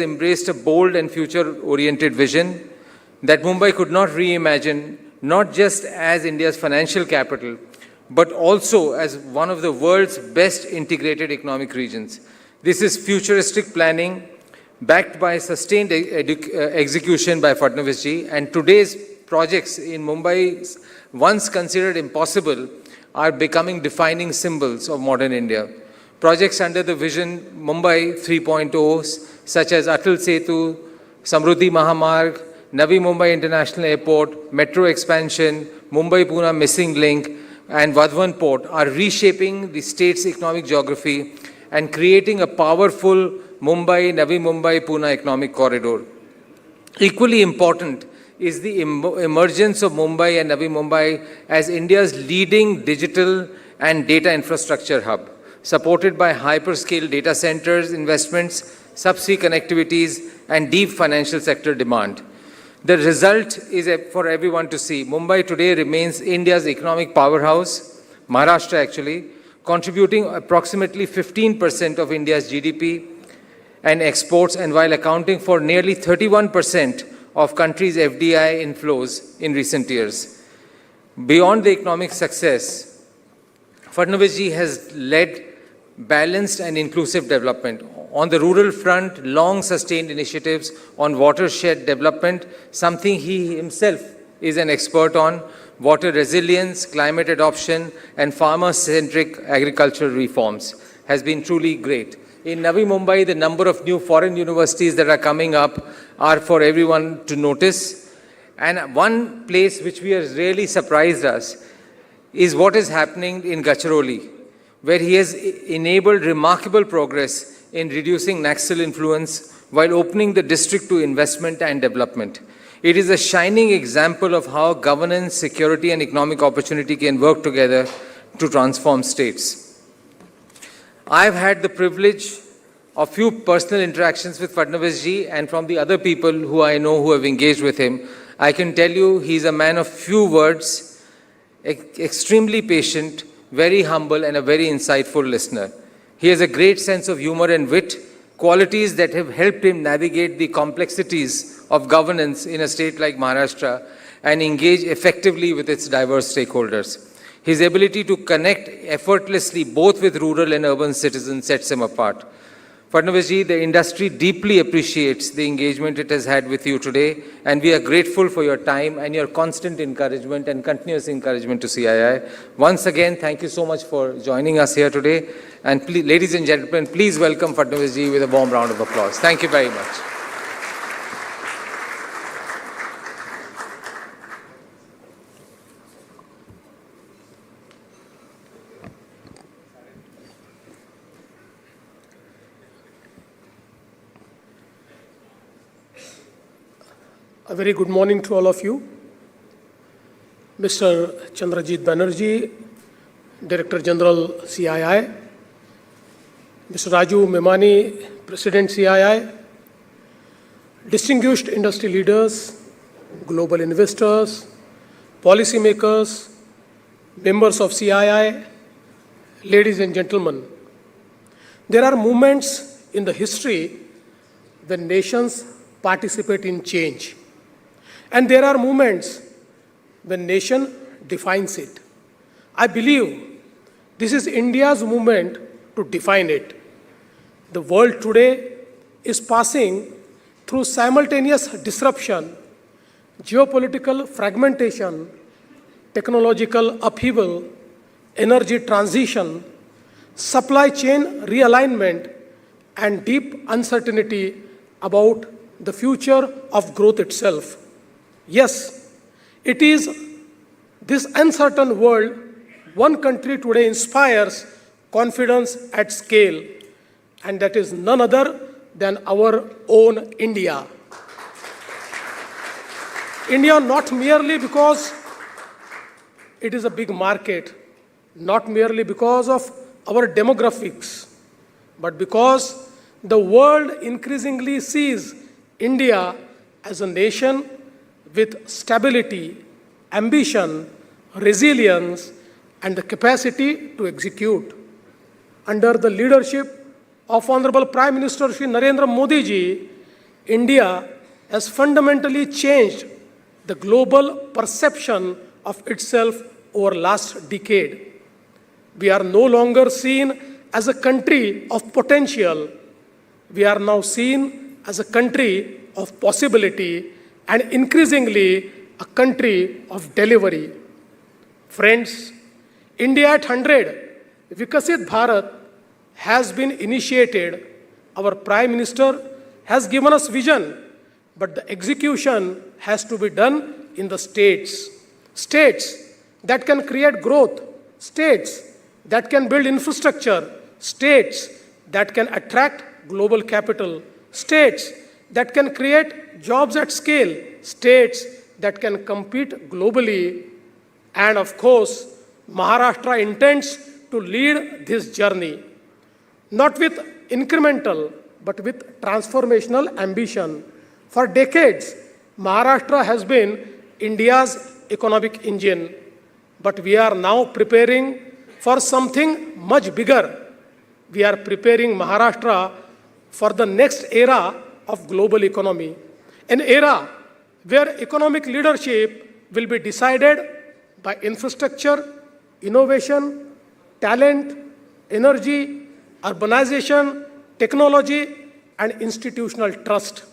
embraced a bold and future-oriented vision that Mumbai could not reimagine, not just as India's financial capital, but also as one of the world's best integrated economic regions. This is futuristic planning backed by sustained execution by Fadnavis ji, and today's projects in Mumbai, once considered impossible, are becoming defining symbols of modern India. Projects under the vision Mumbai 3.0, such as Atal Setu, Samruddhi Mahamarg, Navi Mumbai International Airport, metro expansion, Mumbai-Pune missing link, and Vadhavan Port are reshaping the state's economic geography and creating a powerful Mumbai-Navi Mumbai-Pune economic corridor. Equally important is the emergence of Mumbai and Navi Mumbai as India's leading digital and data infrastructure hub, supported by hyperscale data centers, investments, subsea connectivities, and deep financial sector demand. The result is for everyone to see. Mumbai today remains India's economic powerhouse, Maharashtra actually, contributing approximately 15% of India's GDP and exports, and while accounting for nearly 31% of country's FDI inflows in recent years. Beyond the economic success, Fadnavis ji has led balanced and inclusive development. On the rural front, long-sustained initiatives on watershed development, something he himself is an expert on, water resilience, climate adoption, and farmer-centric agricultural reforms has been truly great. In Navi Mumbai, the number of new foreign universities that are coming up are for everyone to notice. And one place which we has really surprised us is what is happening in Gachiroli, where he has enabled remarkable progress in reducing Naxal influence while opening the district to investment and development. It is a shining example of how governance, security, and economic opportunity can work together to transform states. I've had the privilege of few personal interactions with Fadnavis ji, and from the other people who I know who have engaged with him, I can tell you he's a man of few words, extremely patient, very humble, and a very insightful listener. He has a great sense of humor and wit, qualities that have helped him navigate the complexities of governance in a state like Maharashtra and engage effectively with its diverse stakeholders. His ability to connect effortlessly both with rural and urban citizens sets him apart. Fadnavis ji, the industry deeply appreciates the engagement it has had with you today, and we are grateful for your time and your constant encouragement and continuous encouragement to CII. Once again, thank you so much for joining us here today. And please, ladies and gentlemen, please welcome Fadnavis ji with a warm round of applause. Thank you very much. A very good morning to all of you. Mr. Chandrajit Banerjee, Director General CII, Mr. Raju Memani, President CII, distinguished industry leaders, global investors, policymakers, members of CII, ladies and gentlemen. There are moments in the history when nations participate in change. And there are moments when nation defines it. I believe this is India's moment to define it. The world today is passing through simultaneous disruption, geopolitical fragmentation, technological upheaval, energy transition, supply chain realignment, and deep uncertainty about the future of growth itself. Yes, it is this uncertain world one country today inspires confidence at scale, and that is none other than our own India. India, not merely because it is a big market, not merely because of our demographics, but because the world increasingly sees India as a nation with stability, ambition, resilience, and the capacity to execute. Under the leadership of Honorable Prime Minister Shri Narendra Modi ji, India has fundamentally changed the global perception of itself over last decade. We are no longer seen as a country of potential. We are now seen as a country of possibility and increasingly a country of delivery. Friends, India at 100, Vikasit Bharat, has been initiated. Our Prime Minister has given us vision, but the execution has to be done in the states. States that can create growth, states that can build infrastructure, states that can attract global capital, states that can create jobs at scale, states that can compete globally. And of course, Maharashtra intends to lead this journey, not with incremental, but with transformational ambition. For decades, Maharashtra has been India's economic engine, but we are now preparing for something much bigger. We are preparing Maharashtra for the next era of global economy, an era where economic leadership will be decided by infrastructure, innovation, talent, energy, urbanization, technology, and institutional trust.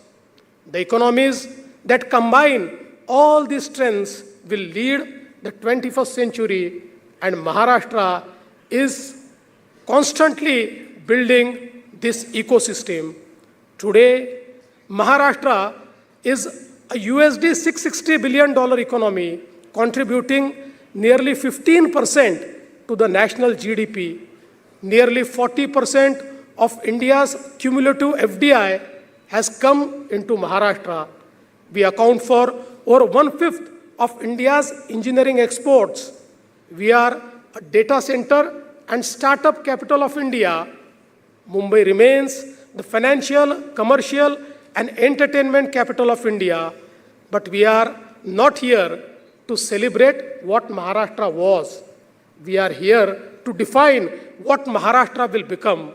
The economies that combine all these strengths will lead the 21st century, and Maharashtra is constantly building this ecosystem. Today, Maharashtra is a USD $660 billion economy, contributing nearly 15% to the national GDP. Nearly 40% of India's cumulative FDI has come into Maharashtra. We account for over 1/5 of India's engineering exports. We are a data center and startup capital of India. Mumbai remains the financial, commercial, and entertainment capital of India. But we are not here to celebrate what Maharashtra was. We are here to define what Maharashtra will become.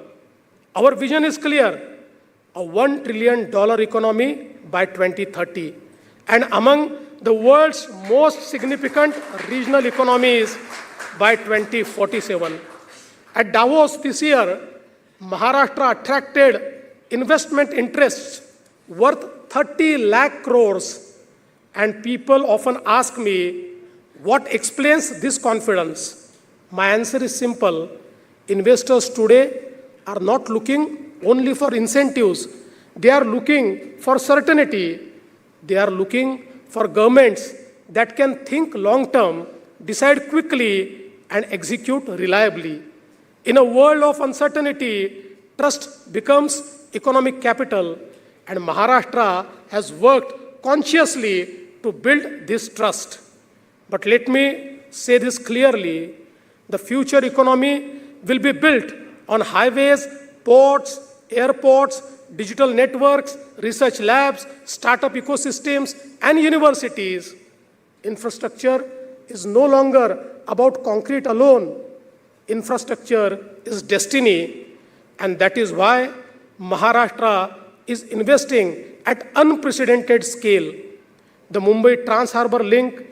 Our vision is clear: a $1 trillion economy by 2030, and among the world's most significant regional economies by 2047. At Davos this year, Maharashtra attracted investment interests worth 30 lakh crores, and people often ask me, what explains this confidence? My answer is simple. Investors today are not looking only for incentives. They are looking for certainty. They are looking for governments that can think long-term, decide quickly, and execute reliably. In a world of uncertainty, trust becomes economic capital, and Maharashtra has worked consciously to build this trust. But let me say this clearly: the future economy will be built on highways, ports, airports, digital networks, research labs, startup ecosystems, and universities. Infrastructure is no longer about concrete alone. Infrastructure is destiny, and that is why Maharashtra is investing at unprecedented scale. The Mumbai Trans-Harbour Link,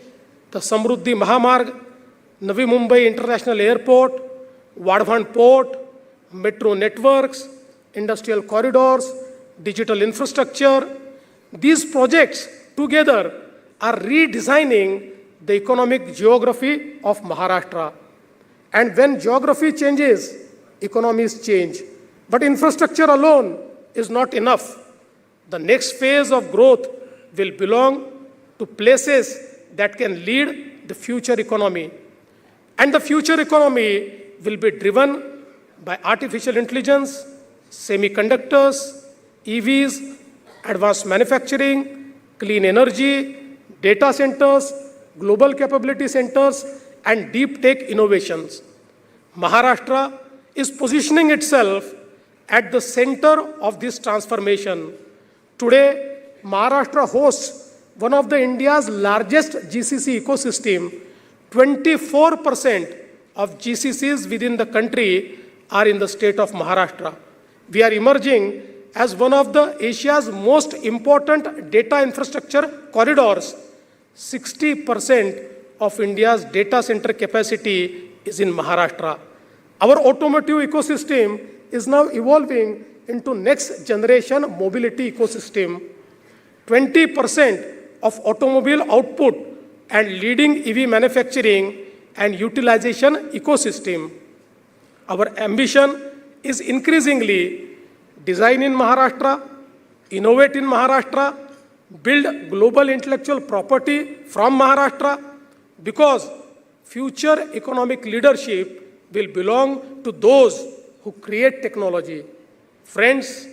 the Samruddhi Mahamarg, Navi Mumbai International Airport, Wadhavan Port, metro networks, industrial corridors, digital infrastructure. These projects together are redesigning the economic geography of Maharashtra. And when geography changes, economies change. But infrastructure alone is not enough. The next phase of growth will belong to places that can lead the future economy. And the future economy will be driven by artificial intelligence, semiconductors, EVs, advanced manufacturing, clean energy, data centers, global capability centers, and deep tech innovations. Maharashtra is positioning itself at the center of this transformation. Today, Maharashtra hosts one of the India's largest GCC ecosystem. 24% of GCCs within the country are in the state of Maharashtra. We are emerging as one of the Asia's most important data infrastructure corridors. 60% of India's data center capacity is in Maharashtra. Our automotive ecosystem is now evolving into next generation mobility ecosystem. 20% of automobile output and leading EV manufacturing and utilization ecosystem. Our ambition is increasingly design in Maharashtra, innovate in Maharashtra, build global intellectual property from Maharashtra, because future economic leadership will belong to those who create technology. Friends,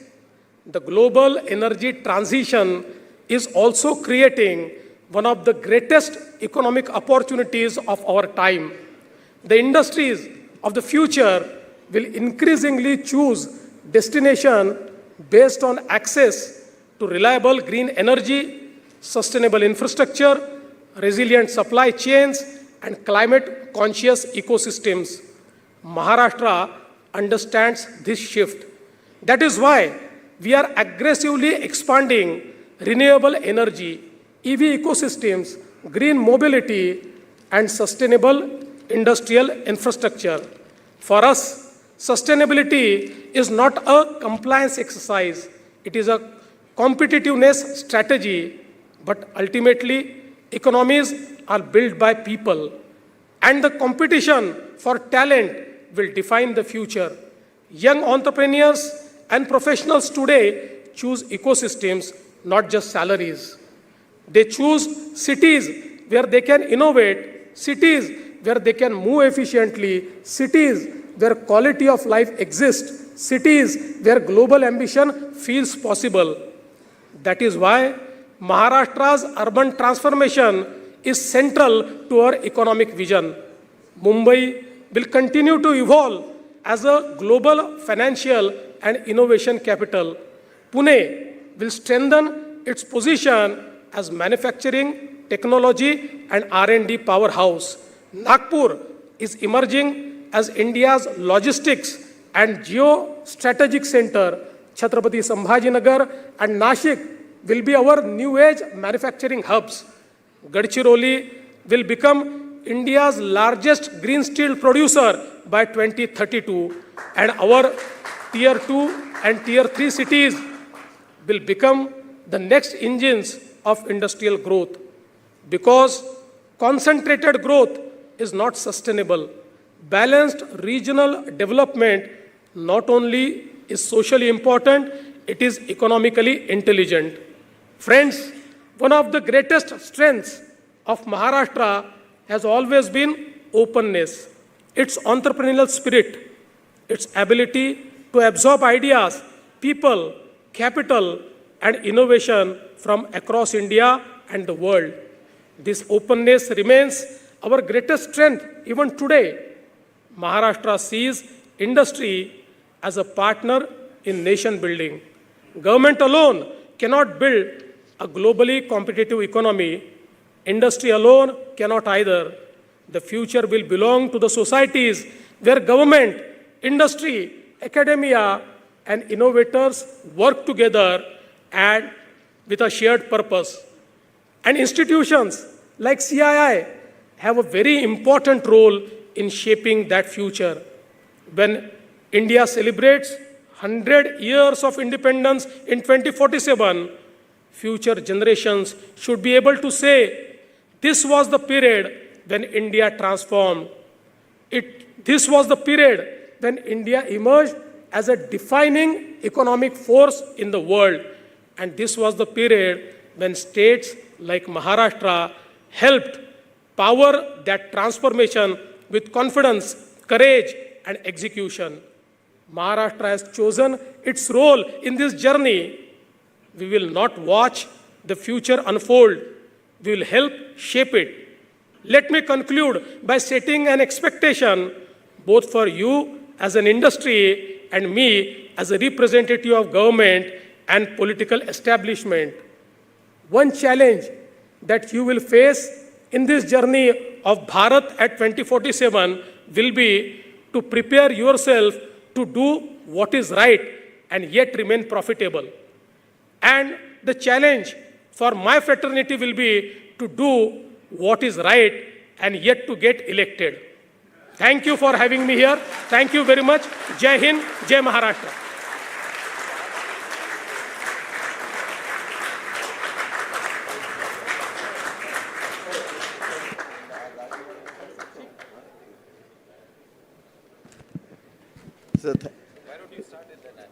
the global energy transition is also creating one of the greatest economic opportunities of our time. The industries of the future will increasingly choose destination based on access to reliable green energy, sustainable infrastructure, resilient supply chains, and climate-conscious ecosystems. Maharashtra understands this shift. That is why we are aggressively expanding renewable energy, EV ecosystems, green mobility, and sustainable industrial infrastructure. For us, sustainability is not a compliance exercise. It is a competitiveness strategy, but ultimately, economies are built by people, and the competition for talent will define the future. Young entrepreneurs and professionals today choose ecosystems, not just salaries. They choose cities where they can innovate, cities where they can move efficiently, cities where quality of life exists, cities where global ambition feels possible. That is why Maharashtra's urban transformation is central to our economic vision. Mumbai will continue to evolve as a global financial and innovation capital. Pune will strengthen its position as manufacturing, technology, and R&D powerhouse. Nagpur is emerging as India's logistics and geostrategic center. Chhatrapati Sambhajinagar and Nashik will be our new age manufacturing hubs. Gadchiroli will become India's largest green steel producer by 2032, and our Tier 2 and Tier 3 cities will become the next engines of industrial growth. Because concentrated growth is not sustainable. Balanced regional development not only is socially important, it is economically intelligent. Friends, one of the greatest strengths of Maharashtra has always been openness, its entrepreneurial spirit, its ability to absorb ideas, people, capital, and innovation from across India and the world. This openness remains our greatest strength even today. Maharashtra sees industry as a partner in nation building. Government alone cannot build a globally competitive economy. Industry alone cannot either. The future will belong to the societies where government, industry, academia, and innovators work together and with a shared purpose. And institutions like CII have a very important role in shaping that future. When India celebrates 100 years of independence in 2047, future generations should be able to say, this was the period when India transformed. This was the period when India emerged as a defining economic force in the world. And this was the period when states like Maharashtra helped power that transformation with confidence, courage, and execution. Maharashtra has chosen its role in this journey. We will not watch the future unfold. We will help shape it. Let me conclude by setting an expectation both for you as an industry and me as a representative of government and political establishment. One challenge that you will face in this journey of Bharat at 2047 will be to prepare yourself to do what is right and yet remain profitable. And the challenge for my fraternity will be to do what is right and yet to get elected. Thank you for having me here. Thank you very much. Jai Hind, Jai Maharashtra. So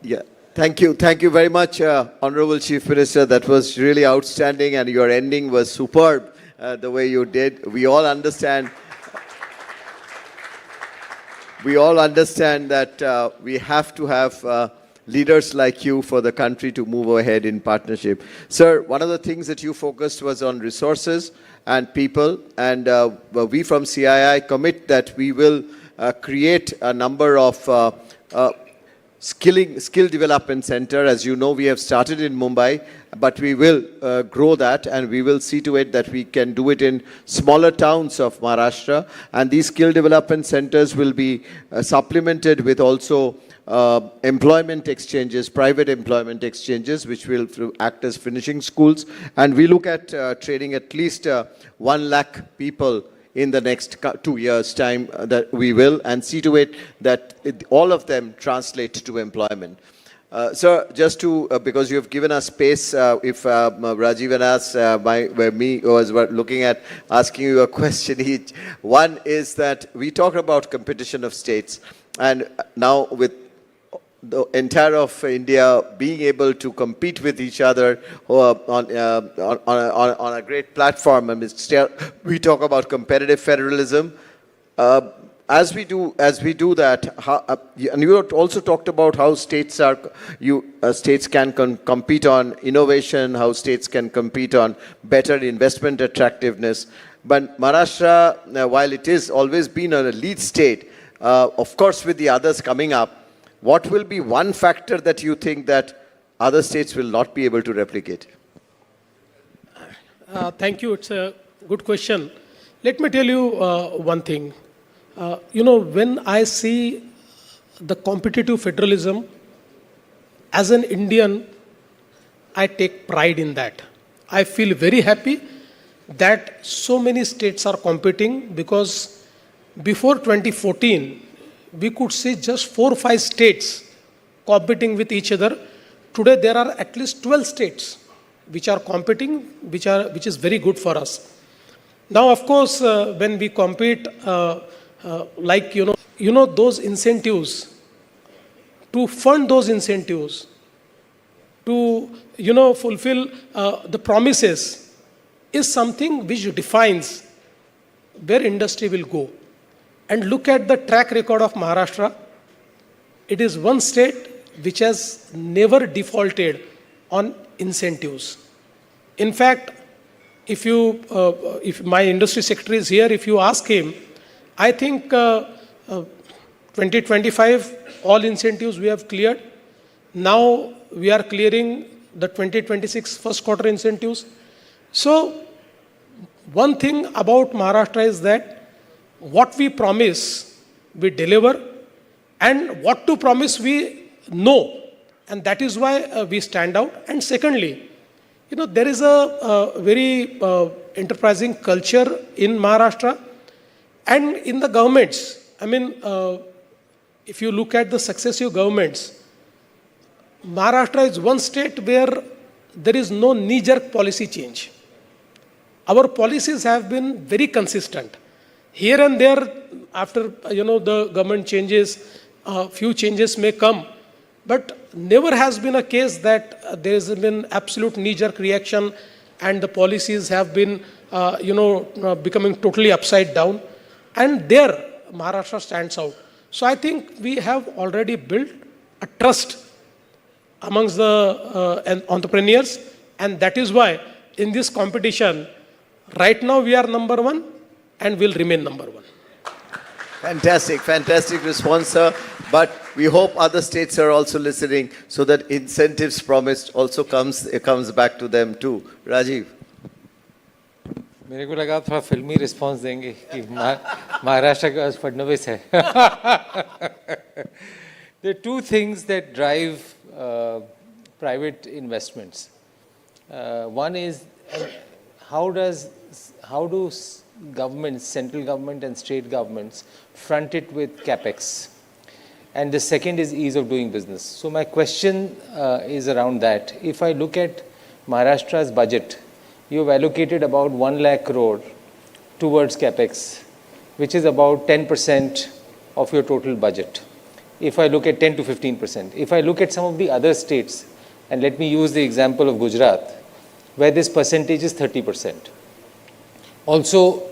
yeah, thank you very much, Honorable Chief Minister. That was really outstanding, and your ending was superb. The way you did, we all understand. We all understand that we have to have leaders like you for the country to move ahead in partnership. Sir, one of the things that you focused was on resources and people, and we from CII commit that we will create a number of skill development center. As you know, we have started in Mumbai, but we will grow that, and we will see to it that we can do it in smaller towns of Maharashtra. And these skill development centers will be supplemented with also employment exchanges, private employment exchanges, which will act as finishing schools. And we look at training at least 1 lakh people in the next 2 years' time that we will, and see to it that all of them translate to employment. Sir, just to, because you have given us space, if Rajiv and us, me was looking at asking you a question each. One is that we talked about competition of states, and now with the entire of India being able to compete with each other on a great platform. I mean, we talk about competitive federalism. As we do that, and you also talked about how states can compete on innovation, how states can compete on better investment attractiveness. But Maharashtra, while it is always been a lead state, of course, with the others coming up, what will be one factor that you think that other states will not be able to replicate? Thank you. It's a good question. Let me tell you one thing. When I see the competitive federalism, as an Indian, I take pride in that. I feel very happy that so many states are competing, because before 2014, we could see just 4 or 5 states competing with each other. Today, there are at least 12 states which are competing, which is very good for us. Now, of course, when we compete, those incentives, to fund those incentives, to fulfill the promises, is something which defines where industry will go. And look at the track record of Maharashtra. It is one state which has never defaulted on incentives. In fact, if my industry secretary is here, if you ask him, I think 2025, all incentives we have cleared. Now we are clearing the 2026 first quarter incentives. So one thing about Maharashtra is that what we promise, we deliver, and what to promise, we know. And that is why we stand out. And secondly, there is a very enterprising culture in Maharashtra and in the governments. I mean, if you look at the successive governments, Maharashtra is one state where there is no knee-jerk policy change. Our policies have been very consistent. Here and there, after the government changes, few changes may come, but never has been a case that there has been absolute knee-jerk reaction and the policies have been becoming totally upside down. And there, Maharashtra stands out. So I think we have already built a trust amongst the entrepreneurs, and that is why in this competition, right now we are number 1 and will remain number 1. Fantastic response, sir. But we hope other states are also listening, so that incentives promised also comes back to them too. Rajiv. मेरे को लगा थोड़ा फिल्मी response देंगे कि महाराष्ट्र का फडणवीस है. There are two things that drive private investments. One is, how do governments, central government and state governments, front it with capex? And the second is ease of doing business. So my question is around that. If I look at Maharashtra's budget, you have allocated about 1 lakh crore towards capex, which is about 10% of your total budget. If I look at 10 to 15%. If I look at some of the other states, and let me use the example of Gujarat, where this percentage is 30%. Also,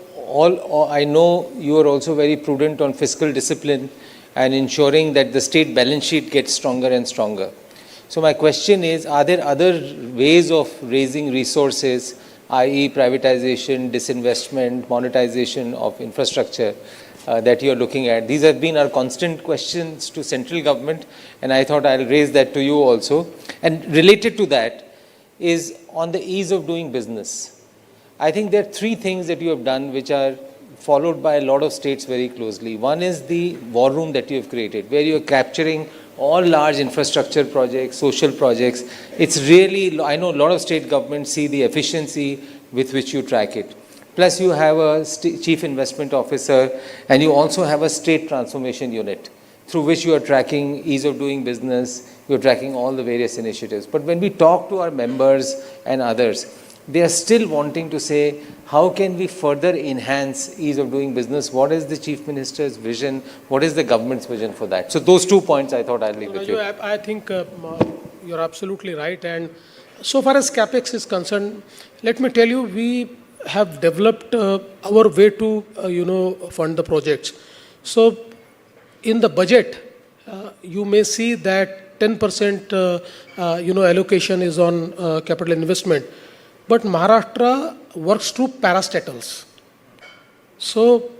I know you are also very prudent on fiscal discipline and ensuring that the state balance sheet gets stronger and stronger. So my question is, are there other ways of raising resources, i.e. privatization, disinvestment, monetization of infrastructure that you are looking at? These have been our constant questions to central government, and I thought I'll raise that to you also. And related to that is on the ease of doing business. I think there are three things that you have done which are followed by a lot of states very closely. One is the war room that you have created, where you are capturing all large infrastructure projects, social projects. It's really, I know a lot of state governments see the efficiency with which you track it. Plus you have a chief investment officer, and you also have a state transformation unit through which you are tracking ease of doing business, you are tracking all the various initiatives. But when we talk to our members and others, they are still wanting to say, how can we further enhance ease of doing business? What is the Chief Minister's vision? What is the government's vision for that? So those 2 points I thought I'll leave with you. I think you're absolutely right. And so far as CapEx is concerned, let me tell you, we have developed our way to, fund the projects. So in the budget, you may see that 10%, allocation is on capital investment. But Maharashtra works through parastatals. So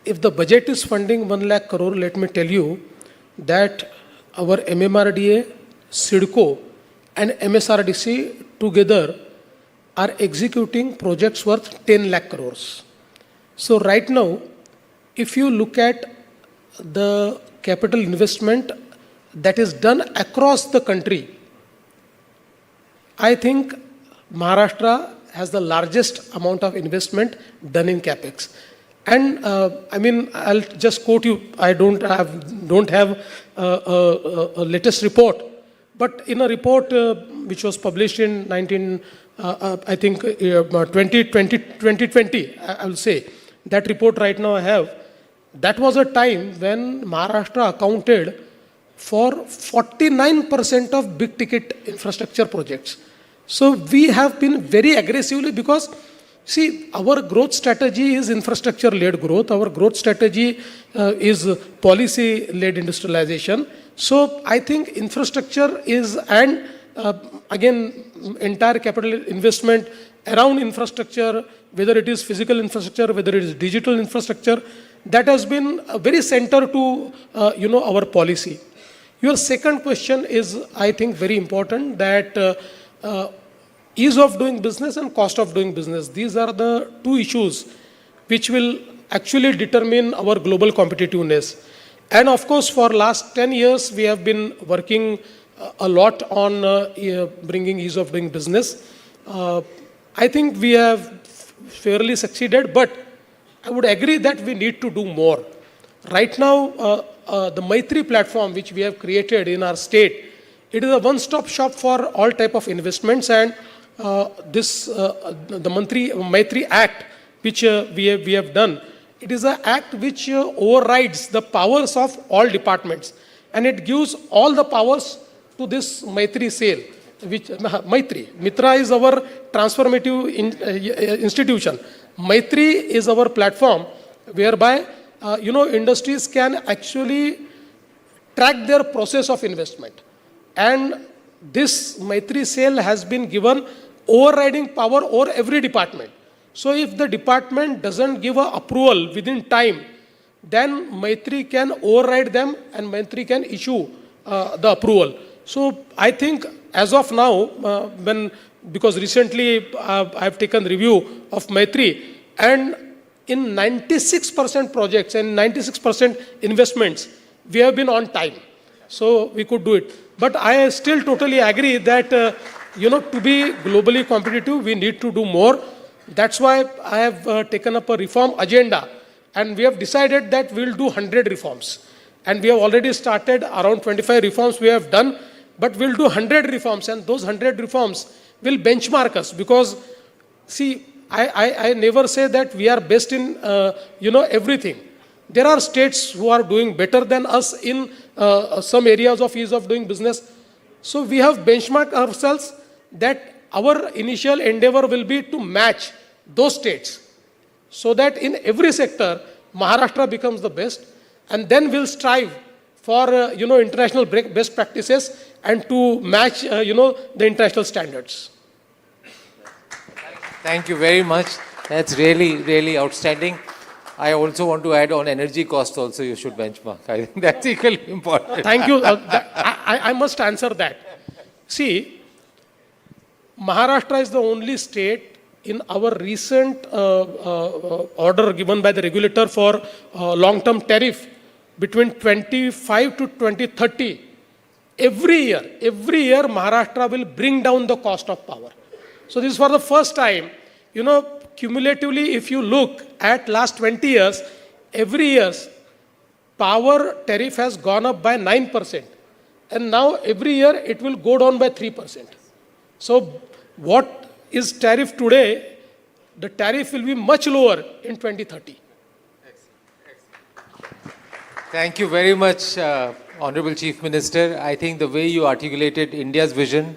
if the budget is funding 1 lakh crore, let me tell you that our MMRDA, CIDCO and MSRDC together are executing projects worth 10 lakh crores. So right now, if you look at the capital investment that is done across the country, I think Maharashtra has the largest amount of investment done in CapEx. And I'll just quote you. I don't have a latest report, but in a report which was published in 2020, I will say, that report right now I have, that was a time when Maharashtra accounted for 49% of big ticket infrastructure projects. So we have been very aggressively, because see, our growth strategy is infrastructure-led growth. Our growth strategy is policy-led industrialization. So I think infrastructure is, and again, entire capital investment around infrastructure, whether it is physical infrastructure, whether it is digital infrastructure, that has been very center to, our policy. Your second question is, I think, very important, that ease of doing business and cost of doing business. These are the two issues which will actually determine our global competitiveness. And of course, for last 10 years, we have been working a lot on bringing ease of doing business. I think we have fairly succeeded, but I would agree that we need to do more. Right now, the Maitri platform, which we have created in our state, it is a one-stop shop for all type of investments, and the Maitri Act, which we have done, it is an act which overrides the powers of all departments, and it gives all the powers to this Maitri cell, which Mitra is our transformative institution. Maitri is our platform whereby industries can actually track their process of investment. And this Maitri cell has been given overriding power over every department. So if the department doesn't give an approval within time, then Maitri can override them and Maitri can issue the approval. So I think as of now, because recently I've taken review of Maitri, and in 96% projects and 96% investments, we have been on time. So we could do it. But I still totally agree that, to be globally competitive, we need to do more. That's why I have taken up a reform agenda. And we have decided that we'll do 100 reforms. And we have already started around 25 reforms we have done. But we'll do 100 reforms. And those 100 reforms will benchmark us. Because, see, I never say that we are best in, everything. There are states who are doing better than us in some areas of ease of doing business. So we have benchmarked ourselves that our initial endeavor will be to match those states, so that in every sector, Maharashtra becomes the best, and then we'll strive for, international best practices and to match, the international standards. Thank you very much. That's really, really outstanding. I also want to add on energy cost also you should benchmark. I think that's equally important. Thank you. I must answer that. See, Maharashtra is the only state in our recent order given by the regulator for long-term tariff between 25 to 2030. Every year Maharashtra will bring down the cost of power. So this is for the first time, cumulatively, if you look at last 20 years, every year, power tariff has gone up by 9%. And now every year it will go down by 3%. So what is tariff today, the tariff will be much lower in 2030. Thank you very much, Honorable Chief Minister. I think the way you articulated India's vision,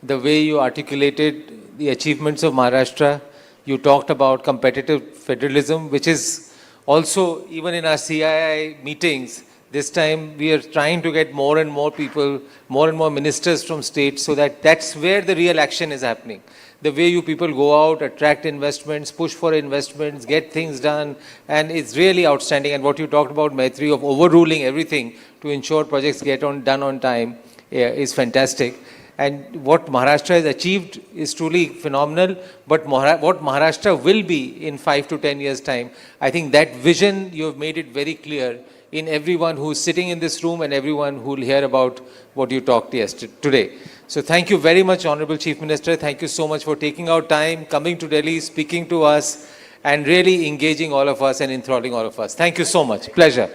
the way you articulated the achievements of Maharashtra, you talked about competitive federalism, which is also, even in our CII meetings, this time we are trying to get more and more people, more and more ministers from states, so that that's where the real action is happening. The way you people go out, attract investments, push for investments, get things done, and it's really outstanding. And what you talked about, Maitri, of overruling everything to ensure projects get done on time is fantastic. And what Maharashtra has achieved is truly phenomenal. But what Maharashtra will be in 5 to 10 years' time, I think that vision, you have made it very clear in everyone who's sitting in this room and everyone who will hear about what you talked today. So thank you very much, Honorable Chief Minister. Thank you so much for taking out time, coming to Delhi, speaking to us, and really engaging all of us and enthralling all of us. Thank you so much. Pleasure.